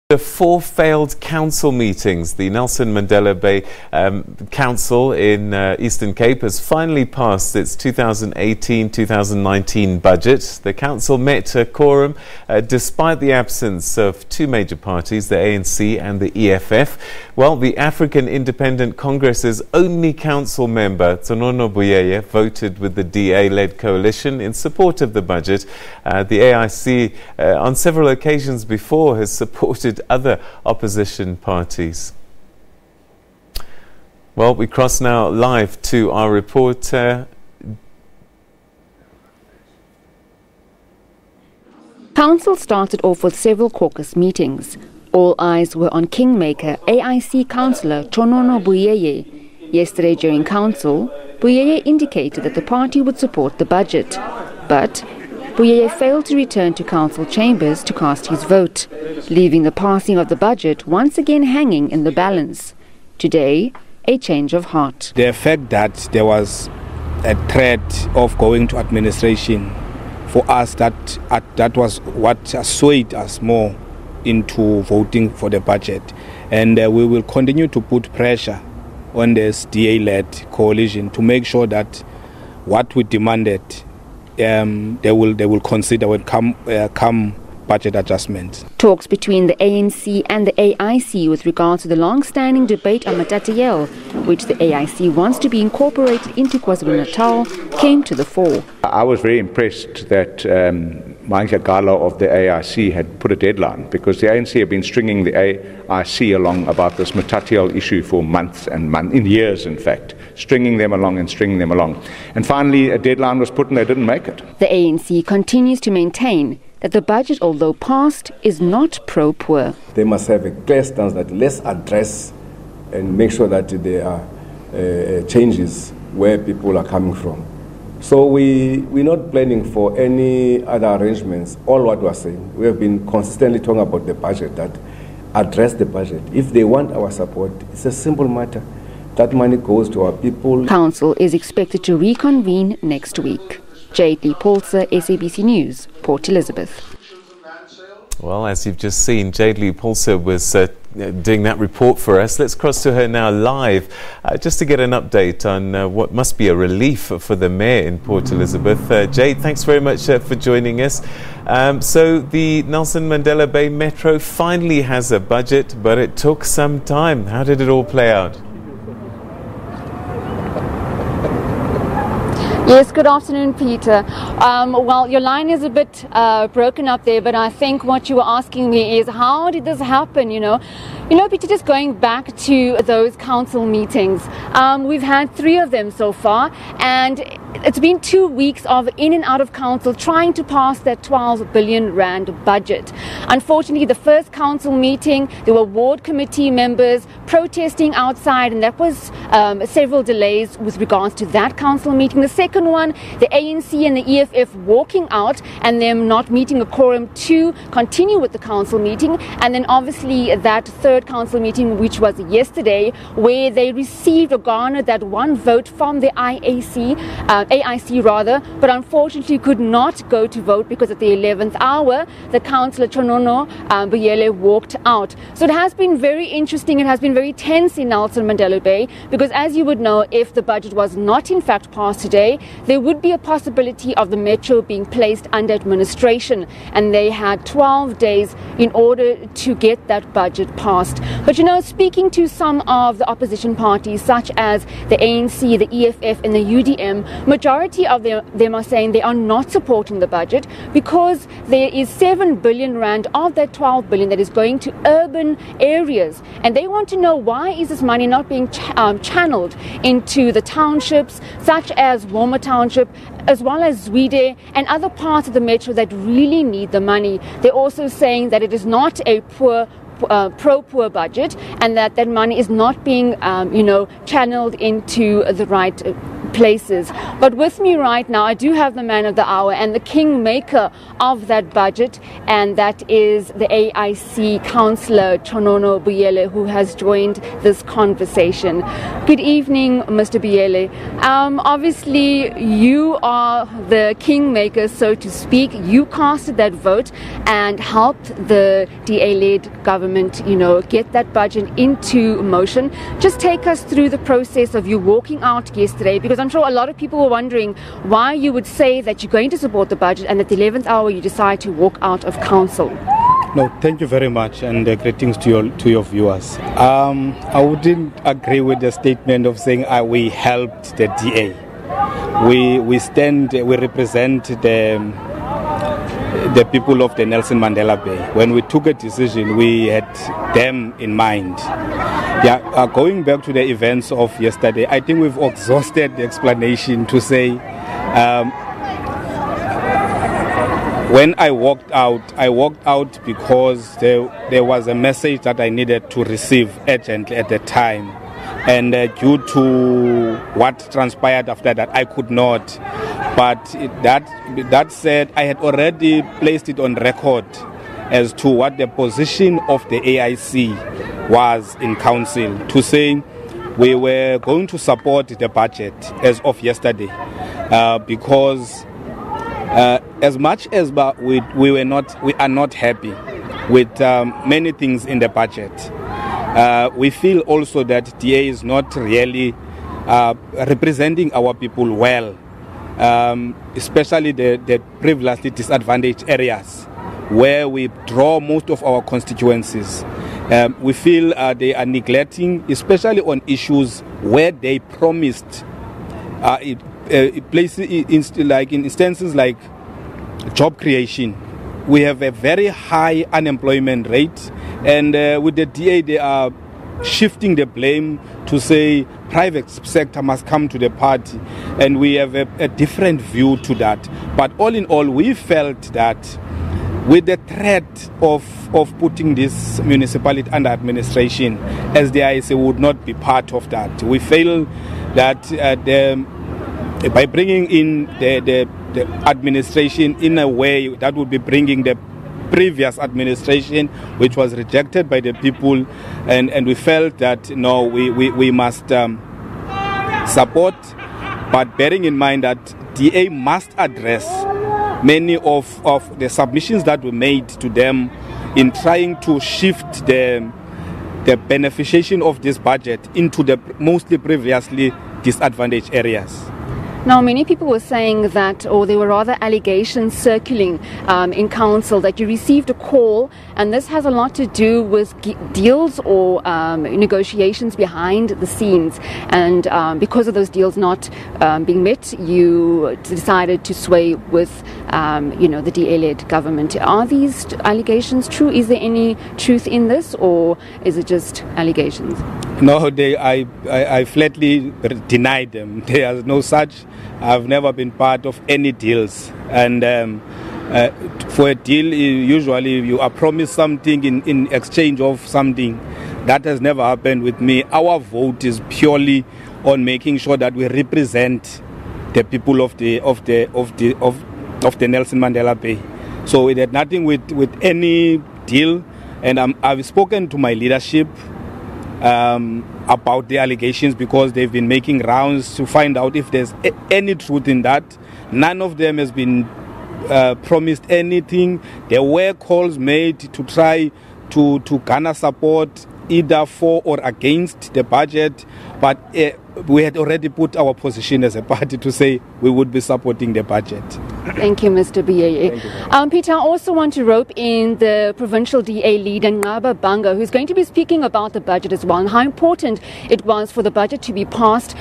After 4 failed council meetings, the Nelson Mandela Bay Council in Eastern Cape has finally passed its 2018-2019 budget. The council met a quorum despite the absence of 2 major parties, the ANC and the EFF. Well, the African Independent Congress's only council member, Tshonono Buyeye, voted with the DA-led coalition in support of the budget. The AIC on several occasions before has supported other opposition parties. Well, we cross now live to our reporter. Council started off with several caucus meetings. All eyes were on kingmaker AIC councillor Tshonono Buyeye. Yesterday during council, Buyeye indicated that the party would support the budget, but Buyeye failed to return to council chambers to cast his vote, leaving the passing of the budget once again hanging in the balance. Today, a change of heart. The fact that there was a threat of going to administration, for us that was what swayed us more into voting for the budget. And we will continue to put pressure on this DA-led coalition to make sure that what we demanded they will consider when come budget adjustments. Talks between the ANC and the AIC with regard to the long-standing debate on Matatiyel, which the AIC wants to be incorporated into KwaZulu-Natal, came to the fore. I was very impressed that Manja Gala of the AIC had put a deadline, because the ANC have been stringing the AIC along about this Matatiyel issue for months and months, in years in fact, stringing them along. And finally a deadline was put and they didn't make it. The ANC continues to maintain that the budget, although passed, is not pro-poor. They must have a clear stance that let's address and make sure that there are changes where people are coming from. So we're not planning for any other arrangements. All what we're saying, we have been consistently talking about the budget, that address the budget. If they want our support, it's a simple matter. That money goes to our people. Council is expected to reconvene next week. Jayed Leigh-Paulse, SABC News, Port Elizabeth. Well, as you've just seen, Jayed Leigh-Paulse was doing that report for us. Let's cross to her now live, just to get an update on what must be a relief for the mayor in Port Elizabeth. Jayed, thanks very much for joining us. So the Nelson Mandela Bay Metro finally has a budget, but it took some time. How did it all play out? Yes, good afternoon, Peter. Well, your line is a bit broken up there, but I think what you were asking me is, how did this happen, you know, Peter, just going back to those council meetings, we've had 3 of them so far, and it's been 2 weeks of in and out of council trying to pass that 12 billion rand budget. Unfortunately, the first council meeting, there were ward committee members protesting outside, and that was several delays with regards to that council meeting. The second one, the ANC and the EFF walking out and them not meeting a quorum to continue with the council meeting. And then obviously that third council meeting, which was yesterday, where they received or garnered that 1 vote from the AIC rather, but unfortunately could not go to vote because at the 11th hour, the councillor Tshonono Buyeye walked out. So it has been very interesting. It has been very tense in Nelson Mandela Bay, because as you would know, if the budget was not in fact passed today, there would be a possibility of the Metro being placed under administration, and they had 12 days in order to get that budget passed. But you know, speaking to some of the opposition parties such as the ANC, the EFF and the UDM, majority of them are saying they are not supporting the budget because there is 7 billion rand of that 12 billion that is going to urban areas, and they want to know why is this money not being channeled into the townships such as Woma Township, as well as Zwide and other parts of the Metro that really need the money. They're also saying that it is not a pro-poor budget, and that money is not being channeled into the right places. But with me right now, I do have the man of the hour and the kingmaker of that budget, and that is the AIC councillor Tshonono Buyeye, who has joined this conversation. Good evening, Mr. Buyeye. Obviously, you are the kingmaker, so to speak. You casted that vote and helped the DA-led government, get that budget into motion. Just take us through the process of you walking out yesterday, because I'm sure a lot of people were wondering why you would say that you're going to support the budget and at the 11th hour you decide to walk out of council. No, thank you very much, and greetings to your viewers. I wouldn't agree with the statement of saying we helped the DA. We represent the people of the Nelson Mandela Bay. When we took a decision, we had them in mind. Going back to the events of yesterday, I think we've exhausted the explanation to say when I walked out because there was a message that I needed to receive urgently at the time. And due to what transpired after that, I could not. But that said, I had already placed it on record as to what the position of the AIC was in council, to say we were going to support the budget as of yesterday, because as much as we are not happy with many things in the budget. We feel also that DA is not really representing our people well, especially the previously disadvantaged areas where we draw most of our constituencies. We feel they are neglecting, especially on issues where they promised places like in instances like job creation. We have a very high unemployment rate, and with the DA they are shifting the blame to say private sector must come to the party, and we have a different view to that. But all in all, we felt that with the threat of putting this municipality under administration, as the IEC would not be part of that. We feel that by bringing in the administration in a way that would be bringing the previous administration, which was rejected by the people, and we felt that no, we must support, but bearing in mind that DA must address many of the submissions that were made to them in trying to shift the beneficiation of this budget into the mostly previously disadvantaged areas. Now, many people were saying that, or there were rather allegations circulating in council that you received a call, and this has a lot to do with deals or negotiations behind the scenes. And because of those deals not being met, you decided to sway with, the DA-led government. Are these allegations true? Is there any truth in this, or is it just allegations? No, I flatly denied them. There is no such. I've never been part of any deals. And for a deal, usually you are promised something in exchange of something. That has never happened with me. Our vote is purely on making sure that we represent the people of the Nelson Mandela Bay. So it had nothing with any deal. And I've spoken to my leadership about the allegations, because they've been making rounds to find out if there's any truth in that. None of them has been promised anything. There were calls made to try to garner support either for or against the budget, but we had already put our position as a party to say we would be supporting the budget. Thank you, Mr. Buyeye. Peter, I also want to rope in the provincial DA leader, Ngaba Banga, who's going to be speaking about the budget as well and how important it was for the budget to be passed.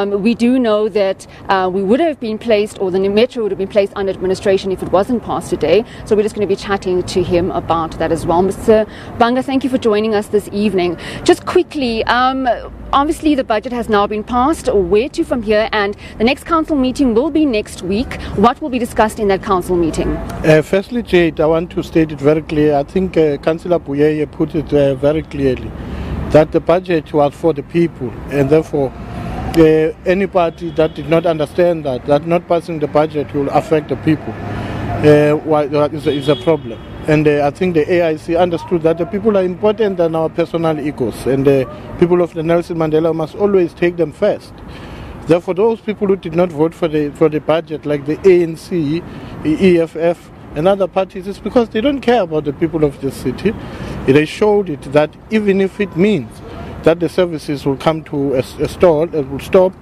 We do know that we would have been placed, or the Metro would have been placed under administration if it wasn't passed today. So we're just going to be chatting to him about that as well. Mr. Banga, thank you for joining us this evening. Just quickly, obviously the budget has now been passed. Where to from here? And the next council meeting will be next week. What will be discussed in that council meeting? Firstly, Jayed, I want to state it very clear. I think Councillor Buyeye put it very clearly that the budget was for the people, and therefore any party that did not understand that not passing the budget will affect the people is a problem. And I think the AIC understood that the people are important than our personal egos, and the people of the Nelson Mandela must always take them first. Therefore, those people who did not vote for the budget, like the ANC, the EFF, and other parties, it's because they don't care about the people of the city. They showed it that even if it means that the services will come to a stall, it will stop,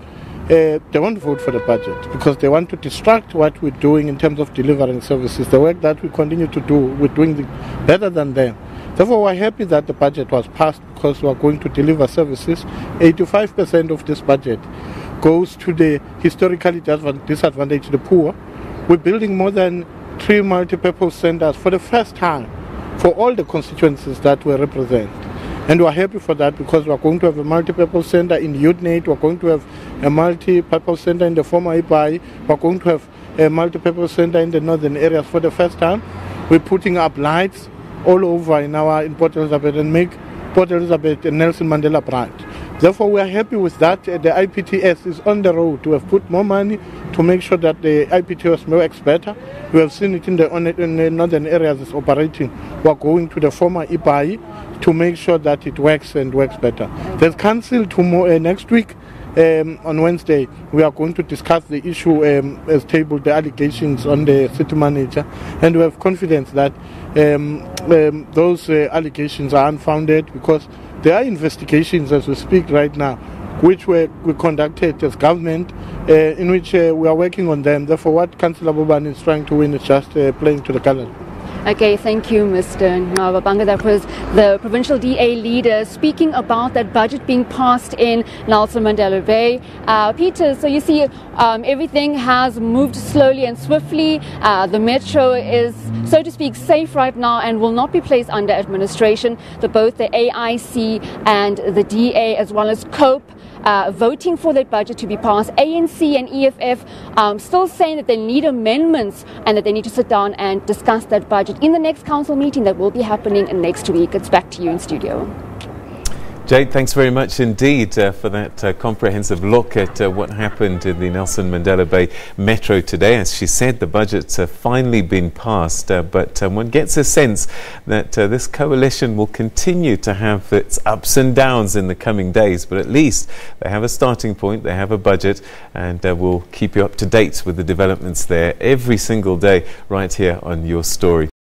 they won't vote for the budget because they want to distract what we're doing in terms of delivering services. The work that we continue to do, we're doing better than them. Therefore, we're happy that the budget was passed because we're going to deliver services. 85% of this budget goes to the historically disadvantaged, the poor. We're building more than 3 multi-purpose centers for the first time for all the constituencies that we represent. And we're happy for that because we're going to have a multi-purpose center in UNAID, we're going to have a multi-purpose center in the former Ibai, we're going to have a multi-purpose center in the northern areas for the first time. We're putting up lights all over in Port Elizabeth and make Port Elizabeth a Nelson Mandela branch. Therefore, we are happy with that. The IPTS is on the road. We have put more money to make sure that the IPTS works better. We have seen it in the northern areas it's operating. We are going to the former Ibai to make sure that it works and works better. There's council tomorrow, next week. On Wednesday, we are going to discuss the issue as tabled, the allegations on the city manager, and we have confidence that those allegations are unfounded because there are investigations as we speak right now, which we conducted as government, in which we are working on them. Therefore, what Councillor Boban is trying to win is just playing to the gallery. Okay, thank you, Mr. Nwabanga. That was the provincial DA leader speaking about that budget being passed in Nelson Mandela Bay. Peter, so you see everything has moved slowly and swiftly. The metro is, so to speak, safe right now and will not be placed under administration. Both the AIC and the DA, as well as COPE, voting for that budget to be passed. ANC and EFF still saying that they need amendments and that they need to sit down and discuss that budget in the next council meeting that will be happening next week. It's back to you in studio. Jade, thanks very much indeed for that comprehensive look at what happened in the Nelson Mandela Bay Metro today. As she said, the budget's finally been passed, but one gets a sense that this coalition will continue to have its ups and downs in the coming days, but at least they have a starting point, they have a budget, and we'll keep you up to date with the developments there every single day right here on Your Story.